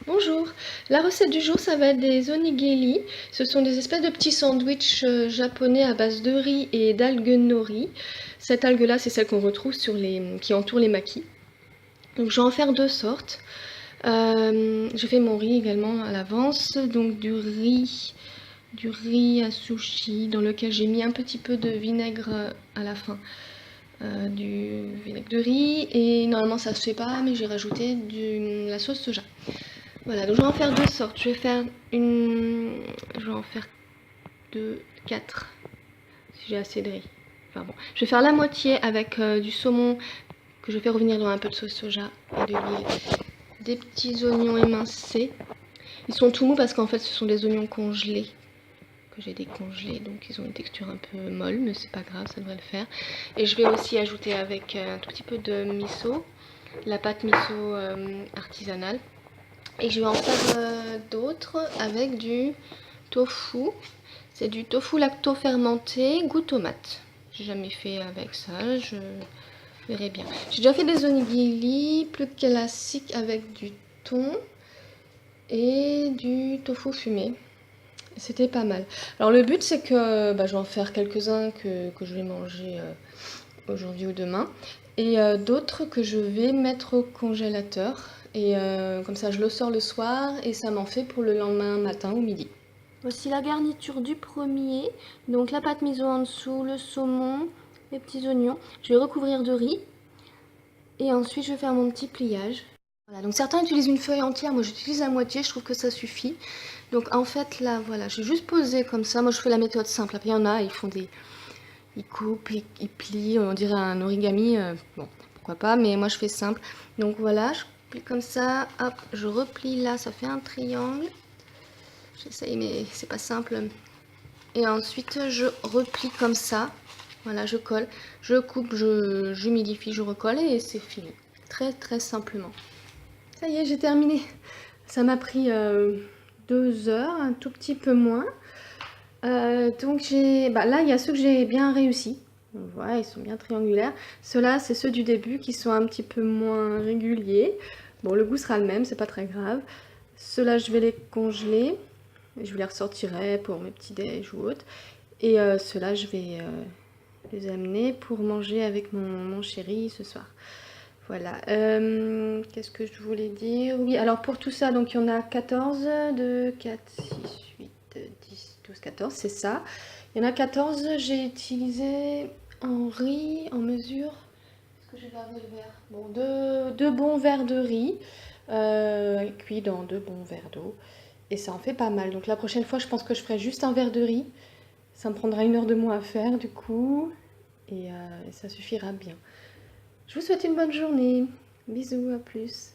Bonjour, la recette du jour ça va être des onigiri. Ce sont des espèces de petits sandwichs japonais à base de riz et d'algues nori. Cette algue là c'est celle qu'on retrouve qui entoure les makis. Donc je vais en faire deux sortes. Je fais mon riz également à l'avance, donc du riz à sushi dans lequel j'ai mis un petit peu de vinaigre à la fin. Du vinaigre de riz et normalement ça se fait pas mais j'ai rajouté la sauce soja. Voilà, donc je vais en faire deux sortes. Je vais en faire deux, quatre, si j'ai assez de riz. Enfin bon, je vais faire la moitié avec du saumon que je fais revenir dans un peu de sauce soja et de l'huile. Des petits oignons émincés. Ils sont tout mous parce qu'en fait ce sont des oignons congelés que j'ai décongelés, donc ils ont une texture un peu molle, mais c'est pas grave, ça devrait le faire. Et je vais aussi ajouter avec un tout petit peu de miso, la pâte miso artisanale. Et je vais en faire d'autres avec du tofu. C'est du tofu lacto-fermenté goût tomate. J'ai jamais fait avec ça, je verrai bien. J'ai déjà fait des onigiri plus classiques avec du thon et du tofu fumé. C'était pas mal. Alors le but c'est que je vais en faire quelques-uns que je vais manger aujourd'hui ou demain. Et d'autres que je vais mettre au congélateur. Et comme ça, je le sors le soir et ça m'en fait pour le lendemain matin ou midi. Voici la garniture du premier. Donc la pâte miso en dessous, le saumon, les petits oignons. Je vais recouvrir de riz. Et ensuite, je vais faire mon petit pliage. Voilà, donc certains utilisent une feuille entière, moi j'utilise la moitié, je trouve que ça suffit. Donc en fait là, voilà, j'ai juste posé comme ça. Moi je fais la méthode simple. Après il y en a, ils coupent, ils plient, on dirait un origami. Bon, pourquoi pas, mais moi je fais simple. Donc voilà, je plie comme ça, hop, je replie là, ça fait un triangle. J'essaye, mais c'est pas simple. Et ensuite, je replie comme ça. Voilà, je colle, je coupe, j'humidifie, je recolle et c'est fini. Très très simplement. Ça y est, j'ai terminé. Ça m'a pris 2 heures, un tout petit peu moins. Donc là il y a ceux que j'ai bien réussi. On voit, ils sont bien triangulaires. Ceux-là, c'est ceux du début qui sont un petit peu moins réguliers. Bon, le goût sera le même, c'est pas très grave. Ceux-là, je vais les congeler. Je vous les ressortirai pour mes petits déj ou autres. Et ceux-là, je vais les amener pour manger avec mon chéri ce soir. Voilà. Qu'est-ce que je voulais dire? Oui, alors pour tout ça, donc il y en a 14, 2, 4, 6, 8, 10, 12, 14, c'est ça. Il y en a 14, j'ai utilisé en riz, en mesure. Est-ce que j'ai gardé le verre? Bon, deux bons verres de riz, cuits dans 2 bons verres d'eau. Et ça en fait pas mal. Donc la prochaine fois, je pense que je ferai juste un verre de riz. Ça me prendra 1 heure de moins à faire du coup. Et ça suffira bien. Je vous souhaite une bonne journée. Bisous, à plus.